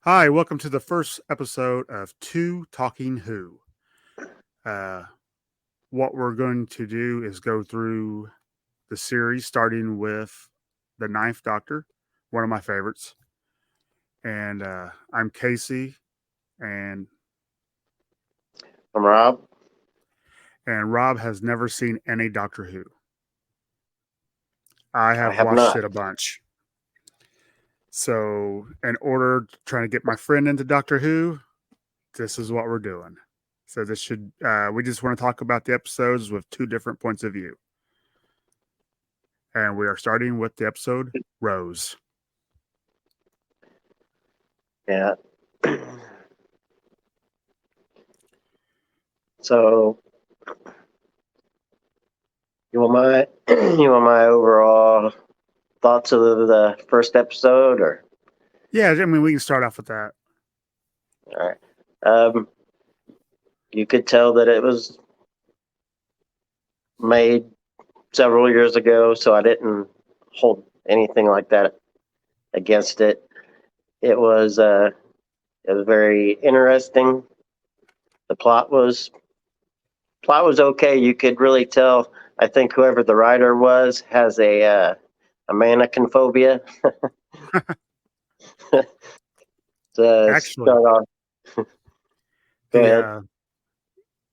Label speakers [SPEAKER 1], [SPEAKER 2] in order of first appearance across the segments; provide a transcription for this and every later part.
[SPEAKER 1] Hi, welcome to the first episode of Two Talking Who. Uh, what we're going to do is go through the series, starting with the Ninth Doctor, one of my favorites. And I'm Casey, and
[SPEAKER 2] I'm Rob.
[SPEAKER 1] Rob has never seen any Doctor Who. I
[SPEAKER 2] I
[SPEAKER 1] have
[SPEAKER 2] have
[SPEAKER 1] watched
[SPEAKER 2] not.
[SPEAKER 1] it a bunch. So, in order to try to get my friend into Doctor Who, this is what we're doing. So, this should, we just want to talk about the episodes with two different points of view. And we are starting with the episode Rose.
[SPEAKER 2] Yeah. So you want my you want my overall thoughts of the first episode, or
[SPEAKER 1] Yeah, I mean, we can start off with that.
[SPEAKER 2] all right? Um, you could tell that it was made several years ago, so I didn't hold anything like that against it. It was very interesting. The plot was okay. You could really tell. I think whoever the writer was has a mannequin phobia. To
[SPEAKER 1] Actually,
[SPEAKER 2] start off, go
[SPEAKER 1] the
[SPEAKER 2] ahead.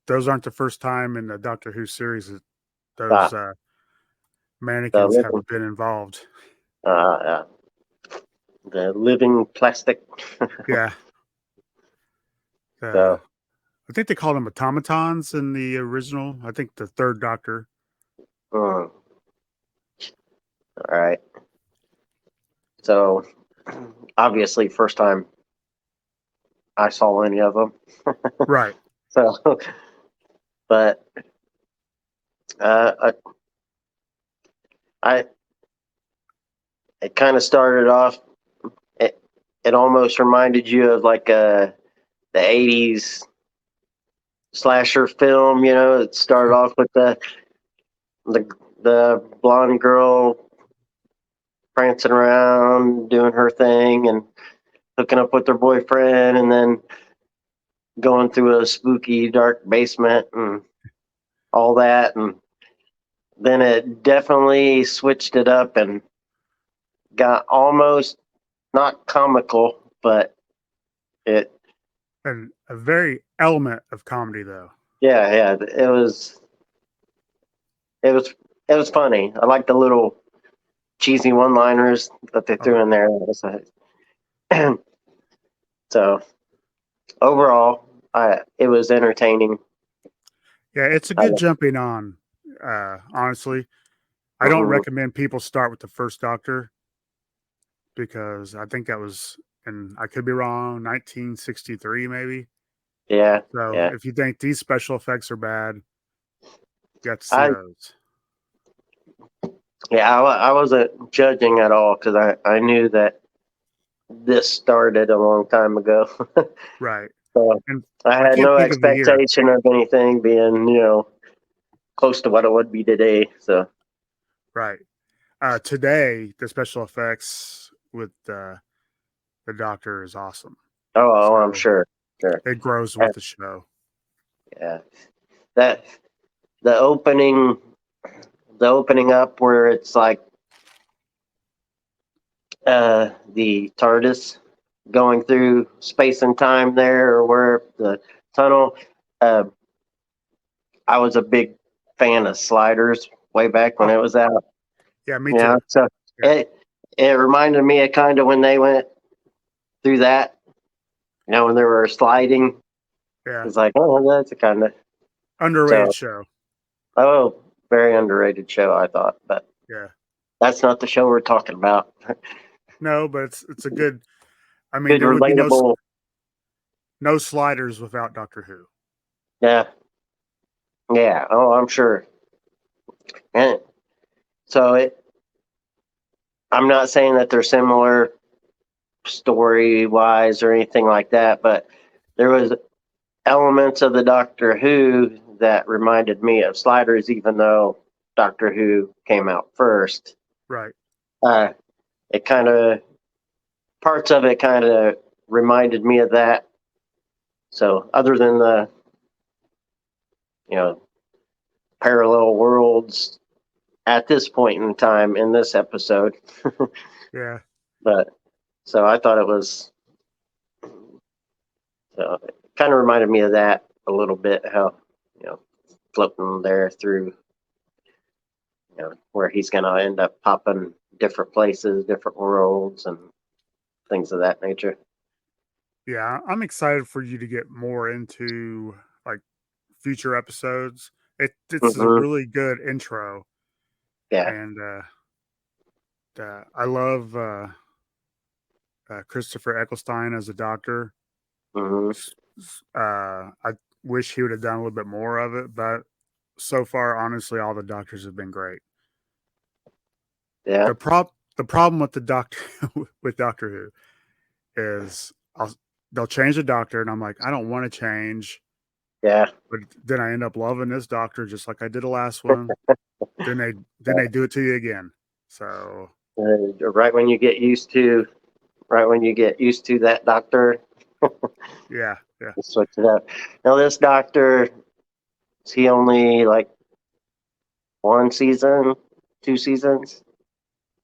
[SPEAKER 1] those aren't the first time in the Doctor Who series that those
[SPEAKER 2] Ah, the
[SPEAKER 1] mannequins have
[SPEAKER 2] living,
[SPEAKER 1] been involved.
[SPEAKER 2] uh, the living plastic.
[SPEAKER 1] Yeah,
[SPEAKER 2] So,
[SPEAKER 1] I think they called them automatons in the original. I think the third Doctor.
[SPEAKER 2] all right. So, obviously, first time I saw any of them.
[SPEAKER 1] Right.
[SPEAKER 2] So, but uh, I it kind of started off. It it almost reminded you of like the '80s slasher film. It started off with the the blonde girl prancing around, doing her thing, and hooking up with her boyfriend, and then going through a spooky, dark basement and all that. And then it definitely switched it up and got almost not comical, but it,
[SPEAKER 1] And a very element of comedy, though.
[SPEAKER 2] yeah, it was, it was funny. I like the little cheesy one-liners that they
[SPEAKER 1] Oh,
[SPEAKER 2] threw in there. So overall, it was entertaining.
[SPEAKER 1] yeah, it's a
[SPEAKER 2] I,
[SPEAKER 1] good jumping on. Honestly, I don't
[SPEAKER 2] mhm.
[SPEAKER 1] recommend people start with the first Doctor because I think that was, and I could be wrong, 1963 maybe.
[SPEAKER 2] Yeah,
[SPEAKER 1] So
[SPEAKER 2] yeah.
[SPEAKER 1] if you think these special effects are bad, you have to see
[SPEAKER 2] I
[SPEAKER 1] those.
[SPEAKER 2] Yeah, I wasn't judging at all because I knew that this started a long time ago.
[SPEAKER 1] Right.
[SPEAKER 2] So
[SPEAKER 1] And
[SPEAKER 2] I
[SPEAKER 1] I
[SPEAKER 2] had
[SPEAKER 1] can't
[SPEAKER 2] no
[SPEAKER 1] think of the year.
[SPEAKER 2] expectation of anything being, close to what it would be today. So,
[SPEAKER 1] Right. Today, the special effects with the Doctor is awesome.
[SPEAKER 2] I'm
[SPEAKER 1] So
[SPEAKER 2] sure. Sure.
[SPEAKER 1] it grows
[SPEAKER 2] Uh,
[SPEAKER 1] with the show.
[SPEAKER 2] Yeah. That the opening the opening up where it's like the TARDIS going through space and time there, or where the tunnel. Uh, I was a big fan of Sliders way back when
[SPEAKER 1] Oh,
[SPEAKER 2] it was out.
[SPEAKER 1] yeah, me
[SPEAKER 2] Yeah,
[SPEAKER 1] too.
[SPEAKER 2] so
[SPEAKER 1] Yeah.
[SPEAKER 2] it reminded me of kind of when they went through that. When they were sliding,
[SPEAKER 1] Yeah.
[SPEAKER 2] it's like, oh, that's a kind of
[SPEAKER 1] Underrated
[SPEAKER 2] so.
[SPEAKER 1] show.
[SPEAKER 2] Oh, very underrated show, I thought, but
[SPEAKER 1] Yeah.
[SPEAKER 2] that's not the show we're talking about.
[SPEAKER 1] No, but it's a good. I mean,
[SPEAKER 2] Good,
[SPEAKER 1] there would be
[SPEAKER 2] relatable.
[SPEAKER 1] no sliders without Doctor Who.
[SPEAKER 2] Yeah, yeah. Oh, I'm sure. And so I'm not saying that they're similar story wise or anything like that, but there was elements of the Doctor Who that reminded me of Sliders, even though Doctor Who came out first.
[SPEAKER 1] Right.
[SPEAKER 2] Uh, it kind of parts of it kind of reminded me of that. So other than the, parallel worlds at this point in time in this episode,
[SPEAKER 1] Yeah.
[SPEAKER 2] but so I thought it was, it kind of reminded me of that a little bit, how, floating there through, where he's going to end up popping different places, different worlds, and things of that nature.
[SPEAKER 1] Yeah, I'm excited for you to get more into like future episodes. It's a
[SPEAKER 2] Hmm.
[SPEAKER 1] really good intro,
[SPEAKER 2] Yeah.
[SPEAKER 1] and I love Christopher Eccleston as a doctor.
[SPEAKER 2] Hmm.
[SPEAKER 1] I wish he would have done a little bit more of it, but so far, honestly, all the doctors have been great.
[SPEAKER 2] Yeah.
[SPEAKER 1] The problem with the doctor with Doctor Who is they'll change the doctor, and I'm like, I don't want to change,
[SPEAKER 2] Yeah.
[SPEAKER 1] but then I end up loving this doctor just like I did the last one. Then they do it to you again. So
[SPEAKER 2] Right when you get used to, that doctor,
[SPEAKER 1] yeah, yeah.
[SPEAKER 2] you switch it up. Now this doctor, is he only like one season, 2 seasons?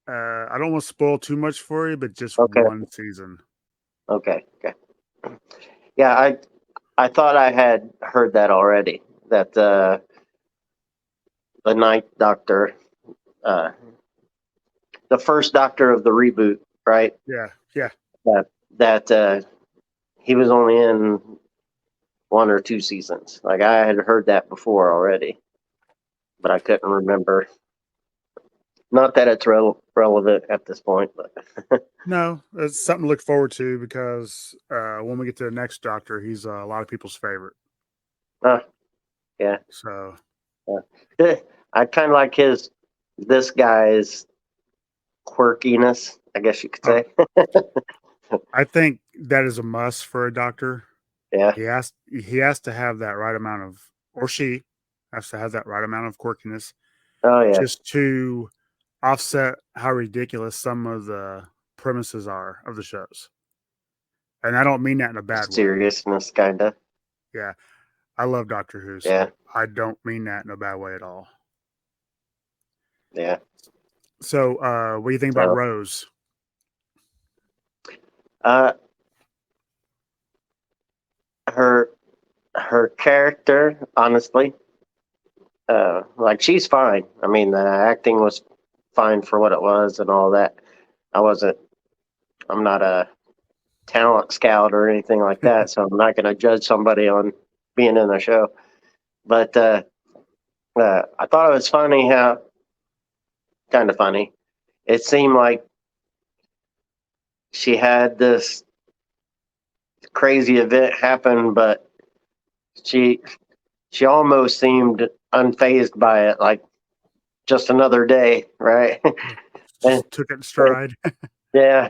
[SPEAKER 1] I don't want to spoil too much for you, but just
[SPEAKER 2] Okay.
[SPEAKER 1] one season.
[SPEAKER 2] Okay. Yeah, I thought I had heard that already. That the Ninth Doctor, uh, the first Doctor of the reboot, right?
[SPEAKER 1] Yeah, yeah.
[SPEAKER 2] That he was only in 1 or 2 seasons. Like I had heard that before already, but I couldn't remember. Not that it's relevant at this point, but
[SPEAKER 1] No, it's something to look forward to because when we get to the next Doctor, he's a lot of people's favorite.
[SPEAKER 2] uh, yeah.
[SPEAKER 1] So
[SPEAKER 2] I kind of like this guy's quirkiness, I guess you could
[SPEAKER 1] uh,
[SPEAKER 2] say.
[SPEAKER 1] I think that is a must for a doctor.
[SPEAKER 2] Yeah.
[SPEAKER 1] He has to have that right amount of, or she has to have that right amount of quirkiness,
[SPEAKER 2] Oh yeah.
[SPEAKER 1] just to offset how ridiculous some of the premises are of the shows. And I don't mean that in a bad way.
[SPEAKER 2] Seriousness, kind of.
[SPEAKER 1] Yeah, I love Doctor Who,
[SPEAKER 2] Yeah.
[SPEAKER 1] so I don't mean that in a bad way at all.
[SPEAKER 2] Yeah.
[SPEAKER 1] So, what do you think about
[SPEAKER 2] So,
[SPEAKER 1] Rose?
[SPEAKER 2] uh, her her character, honestly, like she's fine. I mean, the acting was fine for what it was and all that. I wasn't. I'm not a talent scout or anything like that, so I'm not going to judge somebody on being in the show. But I thought it was funny how, kind of funny, it seemed like she had this crazy event happen, but she she almost seemed unfazed by it, like just another day, right? and,
[SPEAKER 1] Just took it in stride.
[SPEAKER 2] yeah,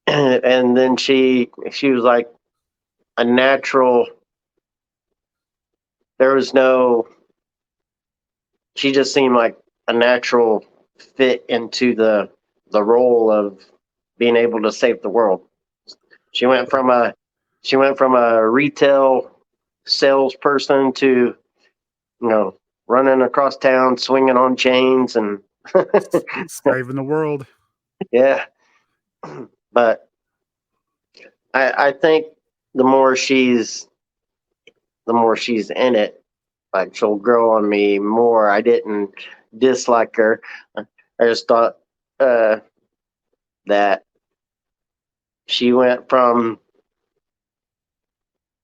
[SPEAKER 2] and then she was like a natural. There was no. She just seemed like a natural fit into the role of being able to save the world. She went from a retail salesperson to, running across town, swinging on chains, and
[SPEAKER 1] Saving the world.
[SPEAKER 2] yeah. But I think the more she's in it, like she'll grow on me more. I didn't dislike her. I just thought that she went from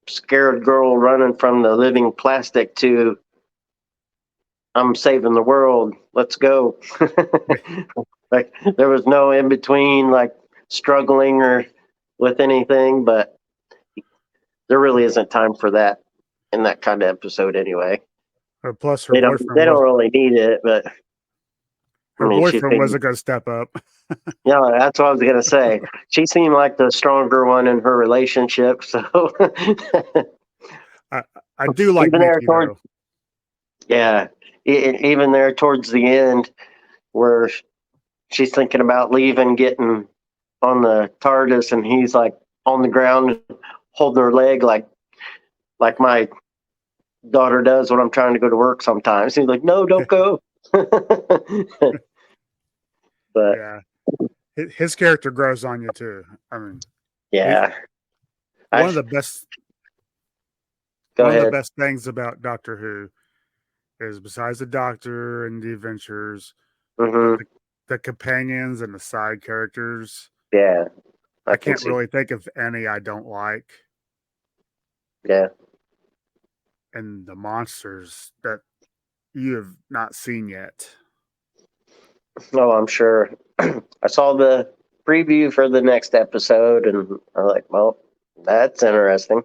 [SPEAKER 2] scared girl running from the living plastic to I'm saving the world. Let's go. Like there was no in between, like struggling or with anything, but there really isn't time for that in that kind of episode anyway.
[SPEAKER 1] Plus,
[SPEAKER 2] They don't really need it, but I
[SPEAKER 1] her
[SPEAKER 2] mean,
[SPEAKER 1] boyfriend wasn't going to step up.
[SPEAKER 2] that's what I was gonna say. She seemed like the stronger one in her relationship, so
[SPEAKER 1] I do like
[SPEAKER 2] even there
[SPEAKER 1] Mickey
[SPEAKER 2] towards,
[SPEAKER 1] though.
[SPEAKER 2] yeah, even there towards the end where she's thinking about leaving, getting on the TARDIS, and he's like on the ground, holding her leg like my daughter does when I'm trying to go to work sometimes. He's like, no, don't go. But
[SPEAKER 1] Yeah, his character grows on you too. I mean,
[SPEAKER 2] yeah,
[SPEAKER 1] one
[SPEAKER 2] I
[SPEAKER 1] of the best
[SPEAKER 2] go
[SPEAKER 1] one of the
[SPEAKER 2] ahead.
[SPEAKER 1] best things about Doctor Who is besides the Doctor and the adventures, but
[SPEAKER 2] Hmm.
[SPEAKER 1] the companions and the side characters.
[SPEAKER 2] Yeah, I
[SPEAKER 1] I
[SPEAKER 2] can
[SPEAKER 1] can't
[SPEAKER 2] see.
[SPEAKER 1] really think of any I don't like,
[SPEAKER 2] Yeah.
[SPEAKER 1] and the monsters that you have not seen yet.
[SPEAKER 2] Oh, I'm sure. I saw the preview for the next episode, and I'm like, well, that's interesting.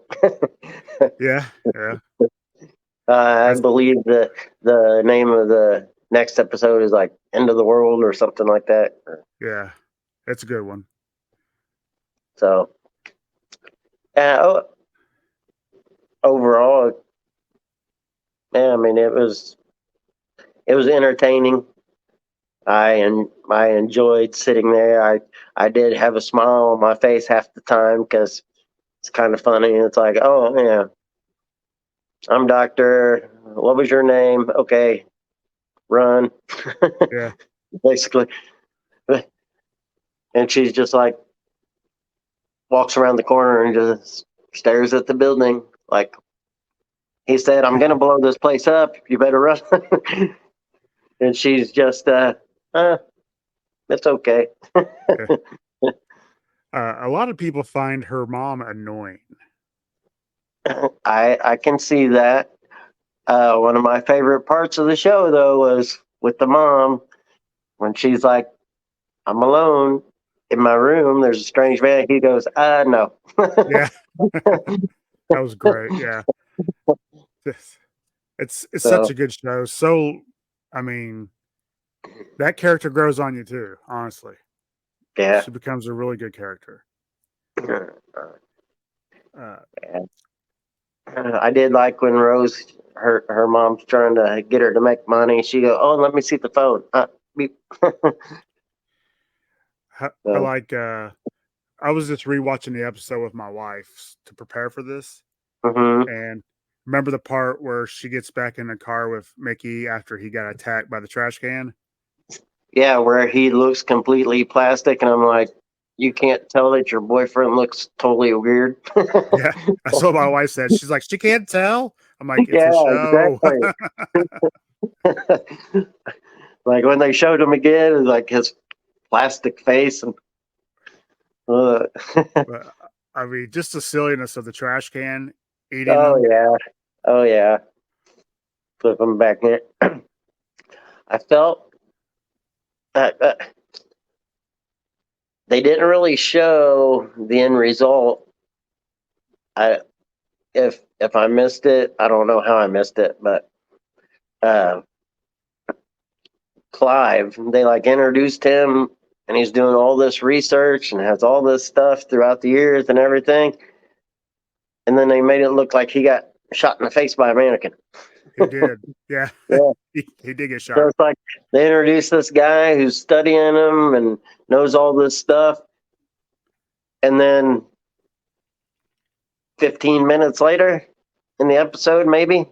[SPEAKER 1] Yeah, yeah,
[SPEAKER 2] I
[SPEAKER 1] that's,
[SPEAKER 2] believe the name of the next episode is like "End of the World" or something like that.
[SPEAKER 1] yeah, it's a good one.
[SPEAKER 2] So, overall, yeah, I mean, it was entertaining. I enjoyed sitting there. I did have a smile on my face half the time because it's kind of funny. It's like, oh yeah, I'm Doctor. What was your name? Okay, run.
[SPEAKER 1] Yeah,
[SPEAKER 2] Basically, and she's just like walks around the corner and just stares at the building. Like he said, I'm gonna blow this place up. You better run. And she's just, it's okay.
[SPEAKER 1] yeah. A lot of people find her mom annoying.
[SPEAKER 2] I can see that. One of my favorite parts of the show though was with the mom when she's like, I'm alone in my room. There's a strange man. He goes, no.
[SPEAKER 1] Yeah, that was great. Yeah, it's it's such
[SPEAKER 2] So
[SPEAKER 1] a good show. So, I mean, that character grows on you too. Honestly,
[SPEAKER 2] yeah.
[SPEAKER 1] she becomes a really good character. Uh,
[SPEAKER 2] I did like when Rose, her mom's trying to get her to make money. She go, oh, let me see the phone. Beep.
[SPEAKER 1] I
[SPEAKER 2] So,
[SPEAKER 1] like. I was just rewatching the episode with my wife to prepare for this,
[SPEAKER 2] hmm.
[SPEAKER 1] and remember the part where she gets back in the car with Mickey after he got attacked by the trash can.
[SPEAKER 2] Yeah, where he looks completely plastic, and I'm like, you can't tell that your boyfriend looks totally weird.
[SPEAKER 1] Yeah, that's what my wife said. She's like, she can't tell. I'm like, it's
[SPEAKER 2] Yeah,
[SPEAKER 1] a show.
[SPEAKER 2] exactly. Like when they showed him again, like his plastic face and uh,
[SPEAKER 1] But I mean, just the silliness of the trash can eating
[SPEAKER 2] oh
[SPEAKER 1] them.
[SPEAKER 2] yeah, oh yeah, flip him back in. I felt that they didn't really show the end result. I if I missed it, I don't know how I missed it, but uh, Clive, they like introduced him, and he's doing all this research and has all this stuff throughout the years and everything, and then they made it look like he got shot in the face by a mannequin.
[SPEAKER 1] He did. Yeah,
[SPEAKER 2] Yeah.
[SPEAKER 1] he did get
[SPEAKER 2] So
[SPEAKER 1] shot.
[SPEAKER 2] it's like they introduced this guy who's studying him and knows all this stuff, and then 15 minutes later in the episode, maybe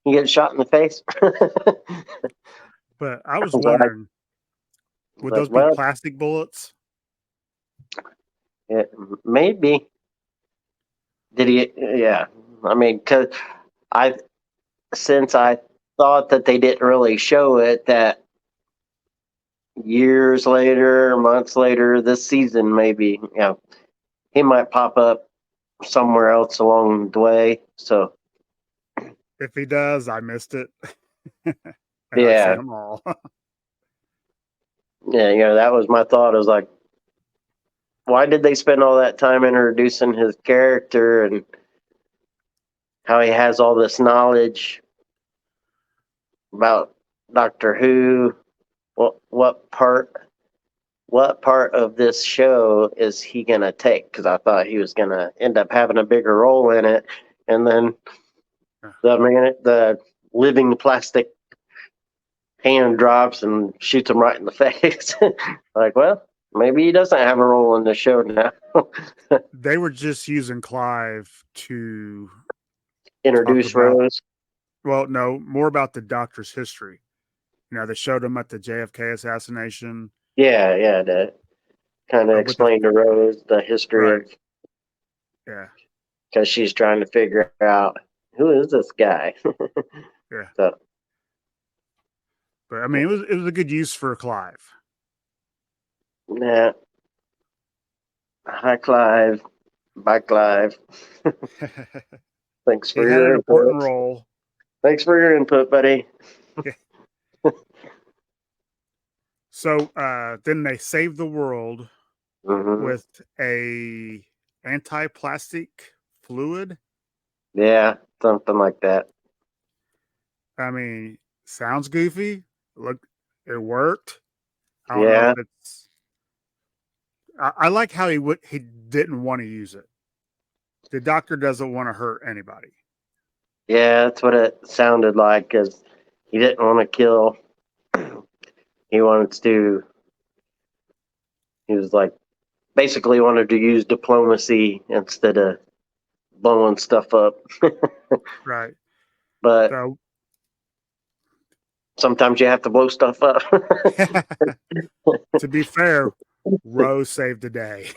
[SPEAKER 2] he gets shot in the face.
[SPEAKER 1] But I
[SPEAKER 2] I
[SPEAKER 1] was
[SPEAKER 2] was like,
[SPEAKER 1] wondering, would
[SPEAKER 2] like,
[SPEAKER 1] those be
[SPEAKER 2] well,
[SPEAKER 1] plastic bullets?
[SPEAKER 2] yeah, maybe. Did he? Yeah. I mean, cause I since I thought that they didn't really show it, that years later, months later, this season, maybe, he might pop up somewhere else along the way. So,
[SPEAKER 1] If he does, I missed it. And I've seen
[SPEAKER 2] yeah,
[SPEAKER 1] them all.
[SPEAKER 2] yeah, that was my thought. I was like, why did they spend all that time introducing his character and how he has all this knowledge about Doctor Who? What part of this show is he gonna take? Because I thought he was gonna end up having a bigger role in it, and then the living plastic hand drops and shoots him right in the face. Like, well, Maybe he doesn't have a role in the show now.
[SPEAKER 1] They were just using Clive to talk
[SPEAKER 2] Introduce
[SPEAKER 1] about,
[SPEAKER 2] Rose.
[SPEAKER 1] well, no, more about the doctor's history. They showed him at the JFK assassination.
[SPEAKER 2] Yeah, yeah, to kind of
[SPEAKER 1] With the
[SPEAKER 2] explain to Rose the history
[SPEAKER 1] right,
[SPEAKER 2] of,
[SPEAKER 1] yeah,
[SPEAKER 2] because she's trying to figure out who is this guy.
[SPEAKER 1] yeah.
[SPEAKER 2] So,
[SPEAKER 1] But I mean, it was a good use for Clive.
[SPEAKER 2] yeah. Hi, Clive. Bye, Clive. Thanks
[SPEAKER 1] He
[SPEAKER 2] for
[SPEAKER 1] had
[SPEAKER 2] your
[SPEAKER 1] an important
[SPEAKER 2] input.
[SPEAKER 1] role.
[SPEAKER 2] Thanks for your input, buddy.
[SPEAKER 1] Yeah. So then they saved the world
[SPEAKER 2] Hmm.
[SPEAKER 1] with a anti-plastic fluid.
[SPEAKER 2] Yeah, something like that.
[SPEAKER 1] I mean, sounds goofy. Look, it worked. I don't know if
[SPEAKER 2] Yeah,
[SPEAKER 1] it's. I like how he didn't want to use it. The doctor doesn't want to hurt anybody.
[SPEAKER 2] yeah, that's what it sounded like. Cause he didn't want to kill. He wanted to. He was like basically wanted to use diplomacy instead of blowing stuff up.
[SPEAKER 1] Right.
[SPEAKER 2] But
[SPEAKER 1] So
[SPEAKER 2] sometimes you have to blow stuff up.
[SPEAKER 1] to be fair, Rose saved the day.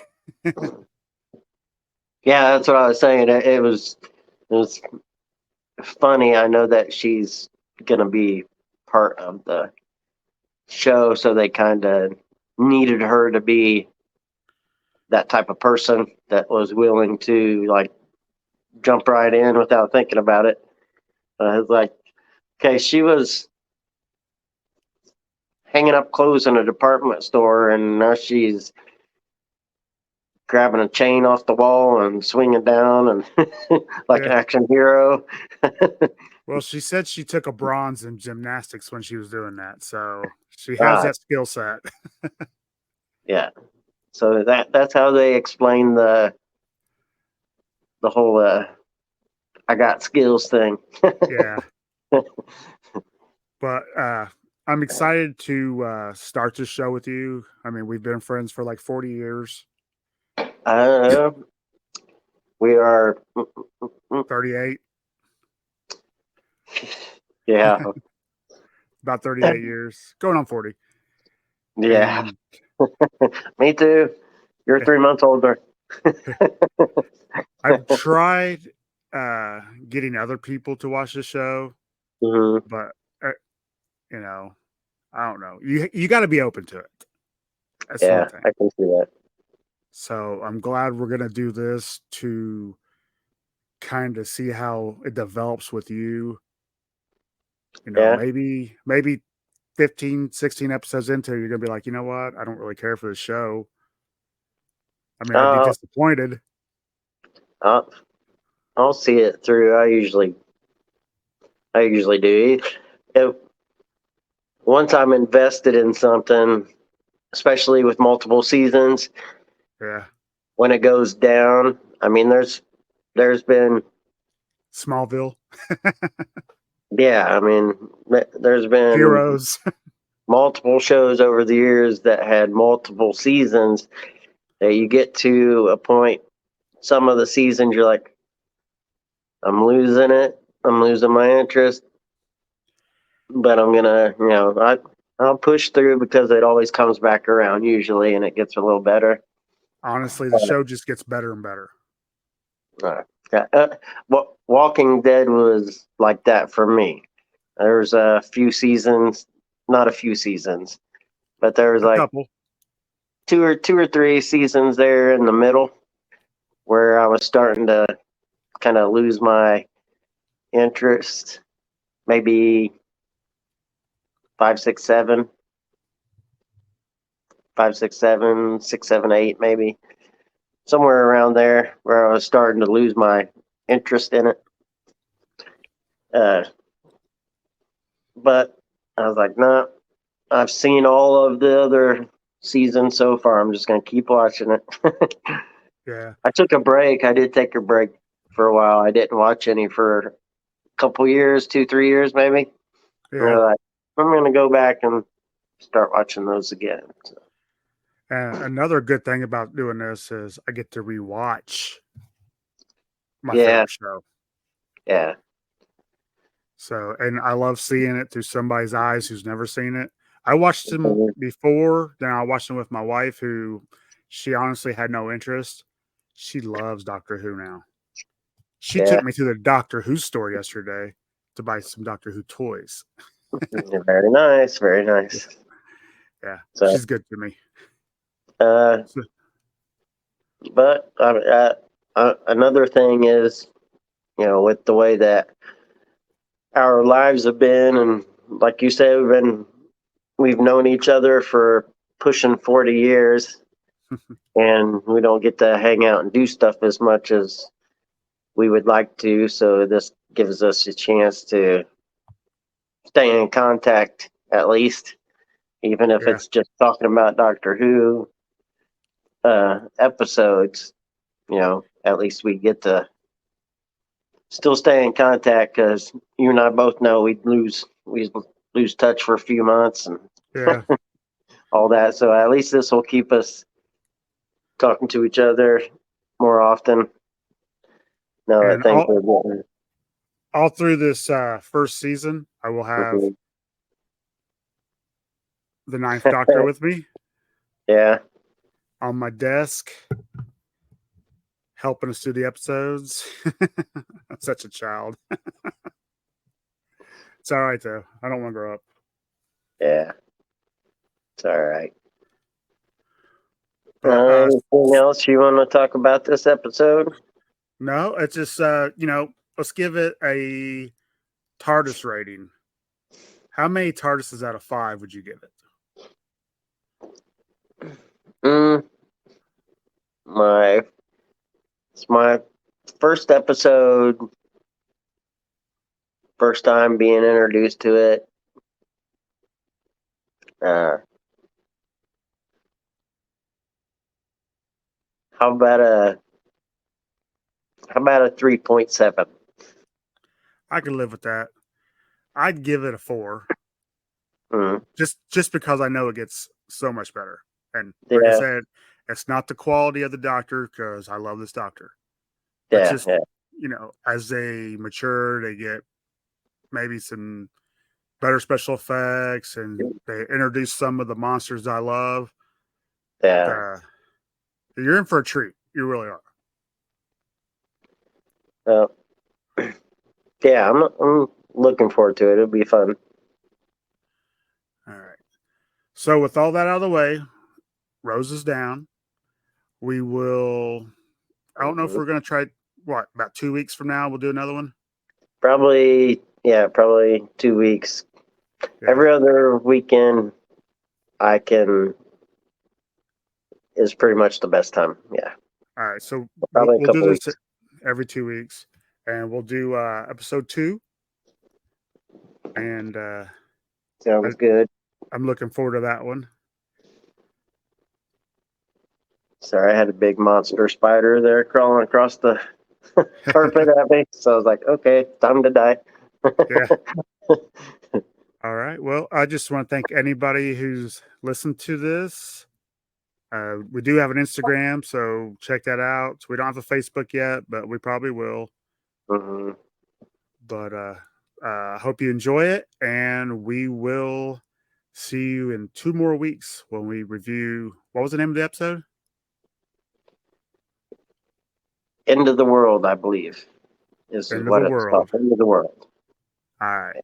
[SPEAKER 2] Yeah, that's what I was saying. It was funny. I know that she's gonna be part of the show, so they kind of needed her to be that type of person that was willing to like jump right in without thinking about it. I was like, okay, she was hanging up clothes in a department store, and now she's grabbing a chain off the wall and swinging down and like an
[SPEAKER 1] Yeah.
[SPEAKER 2] action hero.
[SPEAKER 1] Well, she said she took a bronze in gymnastics when she was doing that, so she has
[SPEAKER 2] Ah,
[SPEAKER 1] that skill set.
[SPEAKER 2] yeah. So that's how they explain the whole I got skills thing.
[SPEAKER 1] Yeah. But I'm excited to start this show with you. I mean, we've been friends for like 40 years,
[SPEAKER 2] Uh, we are,
[SPEAKER 1] 38,
[SPEAKER 2] yeah,
[SPEAKER 1] about 38 years, going on 40.
[SPEAKER 2] yeah.
[SPEAKER 1] And
[SPEAKER 2] Me too. You're 3 months older.
[SPEAKER 1] I've tried getting other people to watch the show,
[SPEAKER 2] Hmm.
[SPEAKER 1] but uh, you know, I don't know. You got to be open to it. That's the only
[SPEAKER 2] Yeah,
[SPEAKER 1] thing.
[SPEAKER 2] I can see that.
[SPEAKER 1] So I'm glad we're gonna do this to kind of see how it develops with you.
[SPEAKER 2] Yeah.
[SPEAKER 1] Maybe 15, 16 episodes into, you're gonna be like, you know what? I don't really care for the show. I mean, I'd be
[SPEAKER 2] Uh,
[SPEAKER 1] disappointed.
[SPEAKER 2] I'll, I'll see it through. I usually do. If, once I'm invested in something, especially with multiple seasons,
[SPEAKER 1] Yeah.
[SPEAKER 2] when it goes down, I mean, there's been,
[SPEAKER 1] Smallville,
[SPEAKER 2] yeah, I mean, there's been
[SPEAKER 1] Heroes.
[SPEAKER 2] multiple shows over the years that had multiple seasons that you get to a point, some of the seasons you're like, I'm losing it. I'm losing my interest, but I'm gonna, I'll push through because it always comes back around usually, and it gets a little better.
[SPEAKER 1] Honestly, the show just gets better and better.
[SPEAKER 2] Yeah, Walking Dead was like that for me. There's a few seasons, not a few seasons, but there was
[SPEAKER 1] A
[SPEAKER 2] like
[SPEAKER 1] couple.
[SPEAKER 2] two or three seasons there in the middle where I was starting to kind of lose my interest. Maybe five, six, seven, 5, 6, 7, 6, 7, 8, maybe somewhere around there where I was starting to lose my interest in it. Uh, but I was like, nah, I've seen all of the other seasons so far. I'm just gonna keep watching it.
[SPEAKER 1] Yeah.
[SPEAKER 2] I took a break. I did take a break for a while. I didn't watch any for a couple years, 2, 3 years maybe. And
[SPEAKER 1] Yeah.
[SPEAKER 2] I'm like, I'm gonna go back and start watching those again. So,
[SPEAKER 1] And another good thing about doing this is I get to rewatch my
[SPEAKER 2] Yeah,
[SPEAKER 1] favorite show.
[SPEAKER 2] yeah.
[SPEAKER 1] So, and I love seeing it through somebody's eyes who's never seen it. I watched them
[SPEAKER 2] Mhm.
[SPEAKER 1] before, then I watched them with my wife, who she honestly had no interest. She loves Doctor Who now. She
[SPEAKER 2] Yeah.
[SPEAKER 1] took me to the Doctor Who store yesterday to buy some Doctor Who toys.
[SPEAKER 2] Very nice, very nice.
[SPEAKER 1] Yeah,
[SPEAKER 2] So,
[SPEAKER 1] she's good to me.
[SPEAKER 2] uh,
[SPEAKER 1] So,
[SPEAKER 2] but another thing is, with the way that our lives have been, and like you say, we've known each other for pushing 40 years, and we don't get to hang out and do stuff as much as we would like to. So this gives us a chance to stay in contact, at least, even if
[SPEAKER 1] yeah,
[SPEAKER 2] it's just talking about Doctor Who episodes. At least we get to still stay in contact, because you and I both know we lose touch for a few months and
[SPEAKER 1] yeah.
[SPEAKER 2] all that. So at least this will keep us talking to each other more often. Now that
[SPEAKER 1] And
[SPEAKER 2] things are getting.
[SPEAKER 1] all through this first season, I will have
[SPEAKER 2] Mhm.
[SPEAKER 1] the Ninth Doctor with me
[SPEAKER 2] Yeah,
[SPEAKER 1] on my desk, helping us through the episodes. I'm such a child. It's all right though. I don't want to grow up.
[SPEAKER 2] yeah, it's all right.
[SPEAKER 1] But
[SPEAKER 2] Anything else you want to talk about this episode?
[SPEAKER 1] no, it's just let's give it a TARDIS rating. How many TARDISes out of 5 would you give it?
[SPEAKER 2] Mm, my it's my first episode, first time being introduced to it. Uh, how about a 3.7?
[SPEAKER 1] I could live with that. I'd give it a 4,
[SPEAKER 2] Mm,
[SPEAKER 1] just because I know it gets so much better. And like I
[SPEAKER 2] yeah,
[SPEAKER 1] said, it's not the quality of the Doctor, because I love this Doctor, but
[SPEAKER 2] yeah,
[SPEAKER 1] just
[SPEAKER 2] yeah,
[SPEAKER 1] as they mature, they get maybe some better special effects, and they introduce some of the monsters I love.
[SPEAKER 2] yeah.
[SPEAKER 1] Uh, you're in for a treat. You really are.
[SPEAKER 2] Uh, yeah, I'm looking forward to it. It'll be fun.
[SPEAKER 1] All right. So with all that out of the way, Rose is down. We will. I don't know if
[SPEAKER 2] Mhm.
[SPEAKER 1] we're going to try. What, about 2 weeks from now? We'll do another one.
[SPEAKER 2] Probably, yeah, probably 2 weeks.
[SPEAKER 1] Yeah.
[SPEAKER 2] Every other weekend I can is pretty much the best time. Yeah,
[SPEAKER 1] All right. So we'll
[SPEAKER 2] probably a
[SPEAKER 1] we'll do
[SPEAKER 2] couple
[SPEAKER 1] this
[SPEAKER 2] weeks.
[SPEAKER 1] every 2 weeks, and we'll do episode 2. And I,
[SPEAKER 2] Sounds good.
[SPEAKER 1] I'm looking forward to that one.
[SPEAKER 2] Sorry, I had a big monster spider there crawling across the carpet at me. So I was like, okay, time to die.
[SPEAKER 1] Yeah. All right. Well, I just want to thank anybody who's listened to this. We do have an Instagram, so check that out. We don't have a Facebook yet, but we probably will.
[SPEAKER 2] Hmm.
[SPEAKER 1] But I hope you enjoy it, and we will see you in 2 more weeks when we review. What was the name of the episode?
[SPEAKER 2] End of the world, I believe, is
[SPEAKER 1] End of
[SPEAKER 2] what
[SPEAKER 1] the
[SPEAKER 2] it's called.
[SPEAKER 1] World.
[SPEAKER 2] End of the world.
[SPEAKER 1] All right.